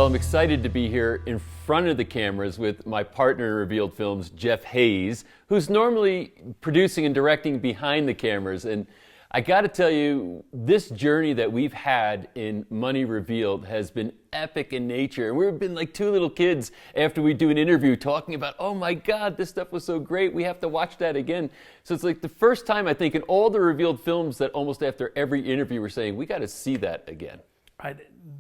Well, I'm excited to be here in front of the cameras with my partner in Revealed Films, Jeff Hayes, who's normally producing and directing behind the cameras. And I got to tell you, this journey that we've had in Money Revealed has been epic in nature. And we've been like two little kids after we do an interview talking about, oh my God, this stuff was so great. We have to watch that again. So it's like the first time, I think, in all the Revealed Films that almost after every interview we're saying, we got to see that again.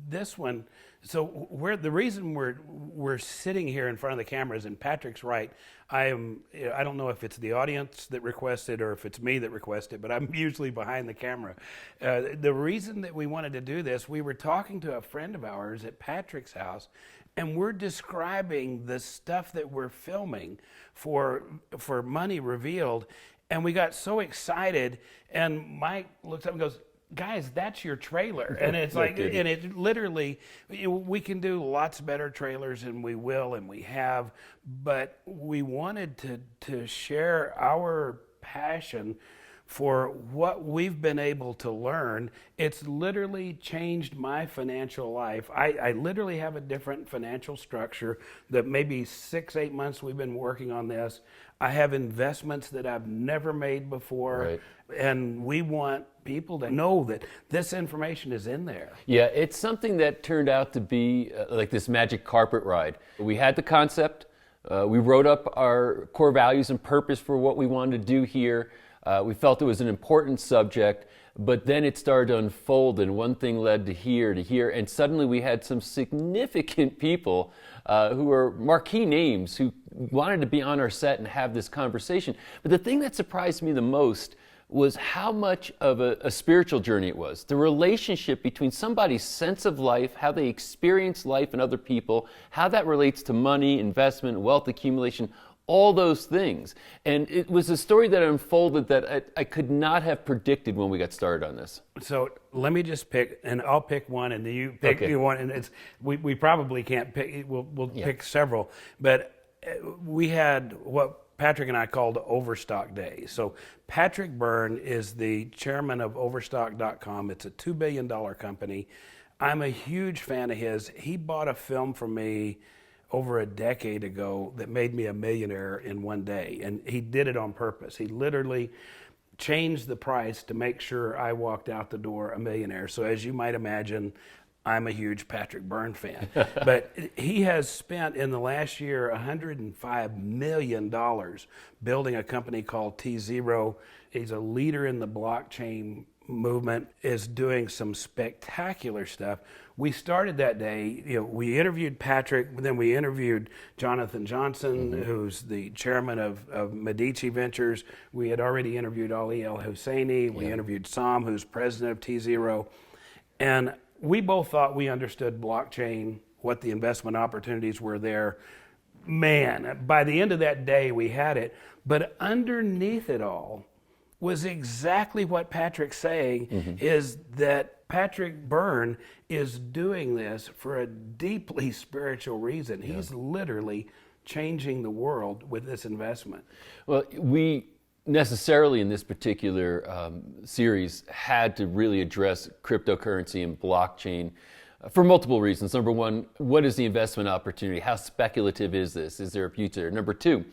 This one, so the reason we're sitting here in front of the cameras, and Patrick's right. I don't know if it's the audience that requested or if it's me that requested, but I'm usually behind the camera. The reason that we wanted to do this, we were talking to a friend of ours at Patrick's house, and we're describing the stuff that we're filming for Money Revealed, and we got so excited, and Mike looks up and goes, guys, that's your trailer. And it's like, and it literally, we can do lots better trailers, and we will, and we have, but we wanted to share our passion for what we've been able to learn. It's literally changed my financial life. I literally have a different financial structure that maybe 6-8 months we've been working on this. I have investments that I've never made before. Right. And we want people to know that this information is in there. Yeah, it's something that turned out to be like this magic carpet ride. We had the concept, we wrote up our core values and purpose for what we wanted to do here. We felt it was an important subject, but then it started to unfold, and one thing led to here, and suddenly we had some significant people who were marquee names who wanted to be on our set and have this conversation. But the thing that surprised me the most was how much of a spiritual journey it was. The relationship between somebody's sense of life, how they experience life and other people, how that relates to money, investment, wealth accumulation, all those things. And it was a story that unfolded that I could not have predicted when we got started on this. So let me just pick, and I'll pick one, and you pick one, and it's we probably can't pick. We'll pick several, but we had what Patrick and I called Overstock Day. So Patrick Byrne is the chairman of Overstock.com. It's a $2 billion company. I'm a huge fan of his. He bought a film from me over a decade ago that made me a millionaire in one day. And he did it on purpose. He literally changed the price to make sure I walked out the door a millionaire. So as you might imagine, I'm a huge Patrick Byrne fan. But he has spent in the last year $105 million building a company called T0. He's a leader in the blockchain movement, is doing some spectacular stuff. We started that day, we interviewed Patrick, then we interviewed Jonathan Johnson, who's the chairman of Medici Ventures. We had already interviewed Ali El Husseini. We interviewed Sam, who's president of T0. And we both thought we understood blockchain, what the investment opportunities were there. Man, by the end of that day, we had it. But underneath it all was exactly what Patrick's saying, is that Patrick Byrne is doing this for a deeply spiritual reason. He's literally changing the world with this investment. Well, we necessarily in this particular series had to really address cryptocurrency and blockchain for multiple reasons. Number one, what is the investment opportunity? How speculative is this? Is there a future? Number two,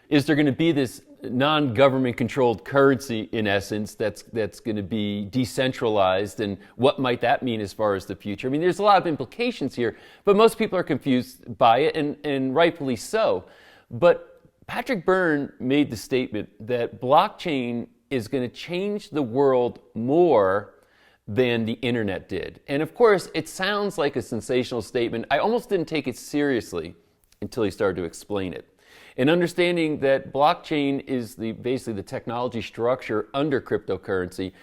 is there going to be this non-government controlled currency in essence that's going to be decentralized, and what might that mean as far as the future? I mean, there's a lot of implications here, but most people are confused by it, and rightfully so. But Patrick Byrne made the statement that blockchain is going to change the world more than the internet did. And of course, it sounds like a sensational statement. I almost didn't take it seriously until he started to explain it. And understanding that blockchain is basically the technology structure under cryptocurrency.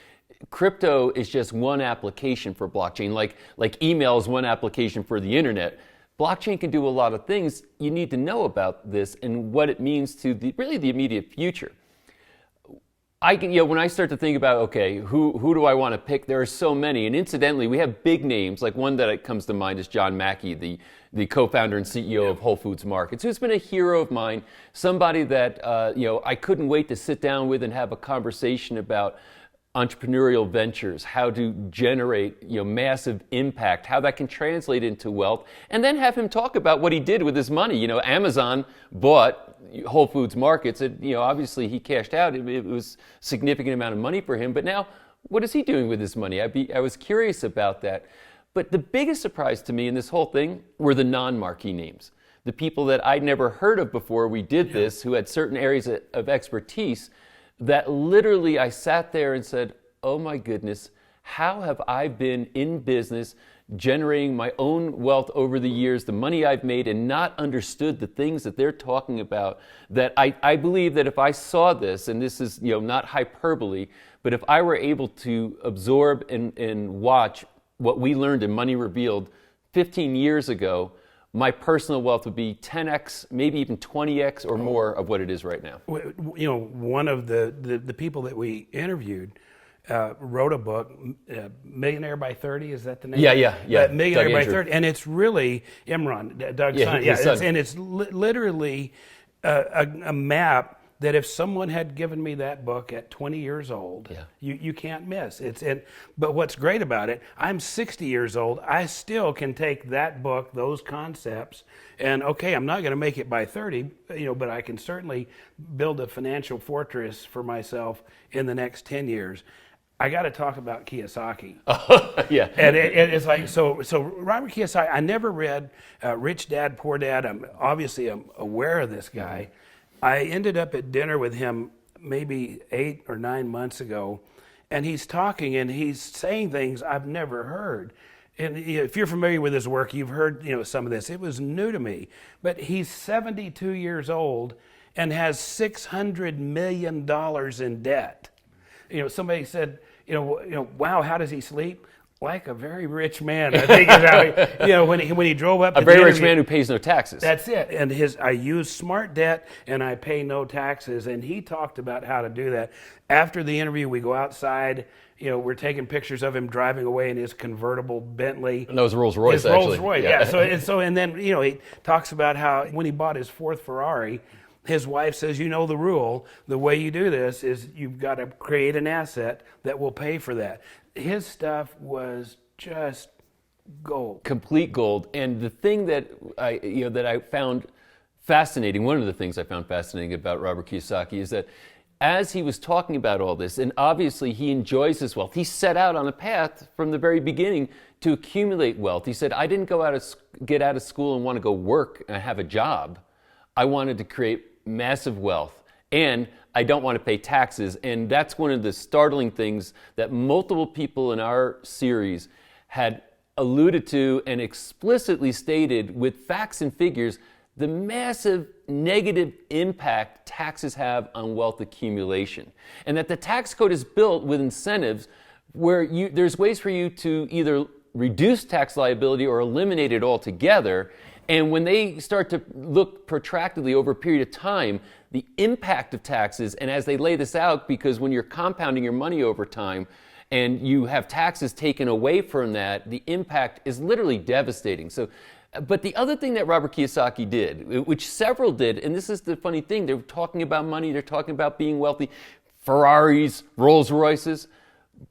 Crypto is just one application for blockchain, like email is one application for the internet. Blockchain can do a lot of things. You need to know about this and what it means to really the immediate future. When I start to think about, okay, who do I want to pick? There are so many, and incidentally, we have big names. Like one that comes to mind is John Mackey, the co-founder and CEO of Whole Foods Markets, who's been a hero of mine. Somebody that I couldn't wait to sit down with and have a conversation about entrepreneurial ventures, how to generate massive impact, how that can translate into wealth, and then have him talk about what he did with his money. Amazon bought Whole Foods Markets. Obviously he cashed out. It was a significant amount of money for him. But now, what is he doing with his money? I was curious about that. But the biggest surprise to me in this whole thing were the non-marquee names. The people that I'd never heard of before we did this, who had certain areas of expertise, that literally I sat there and said, oh my goodness, how have I been in business generating my own wealth over the years, the money I've made, and not understood the things that they're talking about, that I believe that if I saw this, and this is not hyperbole, but if I were able to absorb and watch what we learned in Money Revealed 15 years ago, my personal wealth would be 10x, maybe even 20x or more of what it is right now. One of the people that we interviewed wrote a book, Millionaire by 30, is that the name? Yeah. Millionaire Doug by Andrew. 30, and it's really Imran, Doug's son. his son. And it's literally a map that if someone had given me that book at 20 years old, you can't miss. But what's great about it, I'm 60 years old. I still can take that book, those concepts, and okay, I'm not going to make it by 30, but I can certainly build a financial fortress for myself in the next 10 years. I got to talk about Kiyosaki. Yeah. And it's like, so Robert Kiyosaki, I never read Rich Dad, Poor Dad. I'm aware of this guy. I ended up at dinner with him maybe 8 or 9 months ago, and he's talking and he's saying things I've never heard. And if you're familiar with his work, you've heard some of this. It was new to me. But he's 72 years old and has $600 million in debt. Somebody said, wow, how does he sleep? Like a very rich man, I think is how when he drove up. A very rich man who pays no taxes. That's it. And I use smart debt and I pay no taxes. And he talked about how to do that. After the interview, we go outside. We're taking pictures of him driving away in his convertible Bentley. No, it was Rolls Royce. His Rolls Royce, yeah. And then he talks about how when he bought his 4th Ferrari, his wife says, the rule, the way you do this is you've got to create an asset that will pay for that. His stuff was just gold. Complete gold. And the thing that I found fascinating, one of the things I found fascinating about Robert Kiyosaki is that as he was talking about all this, and obviously he enjoys his wealth, he set out on a path from the very beginning to accumulate wealth. He said, I didn't get out of school and want to go work and have a job. I wanted to create massive wealth, and I don't want to pay taxes. And that's one of the startling things that multiple people in our series had alluded to and explicitly stated with facts and figures, the massive negative impact taxes have on wealth accumulation. And that the tax code is built with incentives where there's ways for you to either reduce tax liability or eliminate it altogether. And when they start to look protractedly over a period of time, the impact of taxes, and as they lay this out, because when you're compounding your money over time and you have taxes taken away from that, the impact is literally devastating. But the other thing that Robert Kiyosaki did, which several did, and this is the funny thing, they're talking about money, they're talking about being wealthy, Ferraris, Rolls Royces,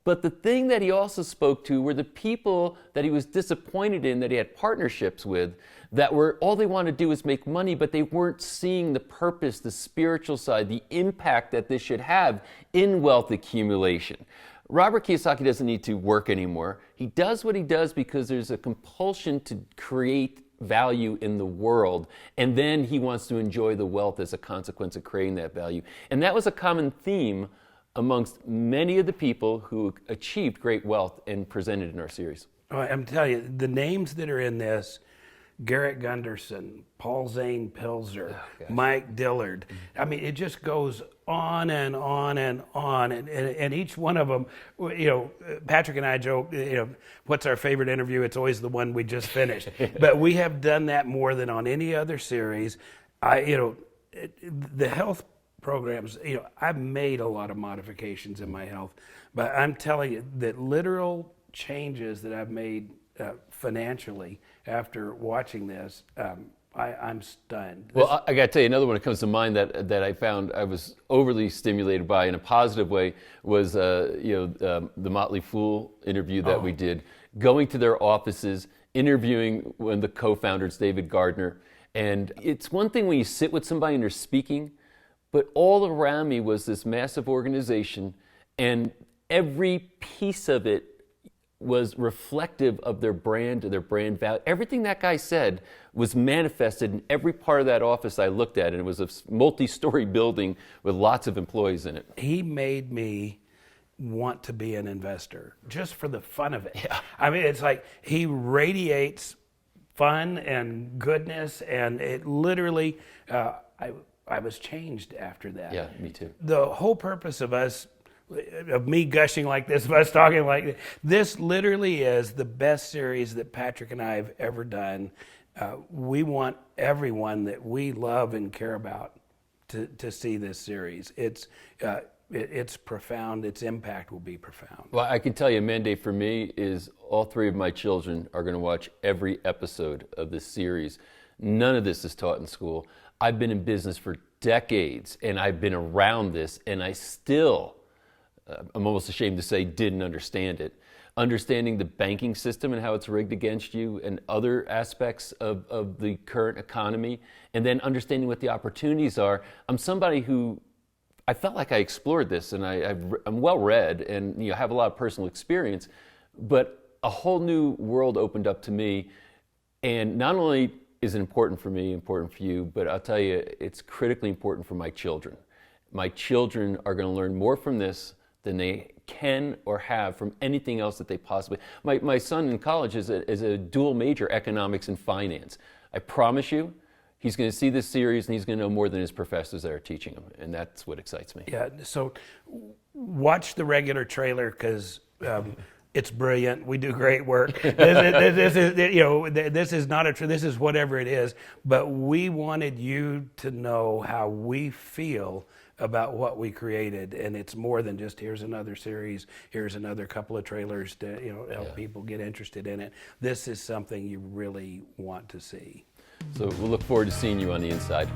but the thing that he also spoke to were the people that he was disappointed in, that he had partnerships with, that were all they wanted to do was make money, but they weren't seeing the purpose, the spiritual side, the impact that this should have in wealth accumulation. Robert Kiyosaki doesn't need to work anymore. He does what he does because there's a compulsion to create value in the world, and then he wants to enjoy the wealth as a consequence of creating that value. And that was a common theme amongst many of the people who achieved great wealth and presented in our series. I'm telling you, the names that are in this, Garrett Gunderson, Paul Zane Pilzer, Mike Dillard. I mean, it just goes on and on and on. And each one of them, Patrick and I joke, what's our favorite interview? It's always the one we just finished. But we have done that more than on any other series. The health programs, I've made a lot of modifications in my health, but I'm telling you that literal changes that I've made financially after watching this, I'm stunned. Well, I got to tell you, another one that comes to mind that I found I was overly stimulated by in a positive way was the Motley Fool interview that we did, going to their offices, interviewing one of the co-founders, David Gardner. And it's one thing when you sit with somebody and they're speaking, but all around me was this massive organization, and every piece of it was reflective of their brand, their brand value. Everything that guy said was manifested in every part of that office I looked at, and it was a multi-story building with lots of employees in it. He made me want to be an investor just for the fun of it. Yeah. I mean, it's like he radiates fun and goodness, and it literally, I was changed after that. Yeah, me too. The whole purpose of me gushing like this, of us talking like this literally is the best series that Patrick and I have ever done. We want everyone that we love and care about to see this series. It's profound. Its impact will be profound. Well, I can tell you a mandate for me is all three of my children are going to watch every episode of this series. None of this is taught in school. I've been in business for decades, and I've been around this, and I still, I'm almost ashamed to say, didn't understand it. Understanding the banking system and how it's rigged against you and other aspects of the current economy, and then understanding what the opportunities are. I'm somebody who, I felt like I explored this, and I'm well read and have a lot of personal experience, but a whole new world opened up to me. And not only is it important for me, important for you, but I'll tell you, it's critically important for my children. My children are going to learn more from this than they can or have from anything else that they possibly. My son in college is a dual major, economics and finance. I promise you, he's going to see this series and he's going to know more than his professors that are teaching him, and that's what excites me. Yeah. So watch the regular trailer because it's brilliant. We do great work. This is not this is whatever it is. But we wanted you to know how we feel about what we created, and it's more than just here's another series, here's another couple of trailers to help people get interested in it. This is something you really want to see. So we'll look forward to seeing you on the inside.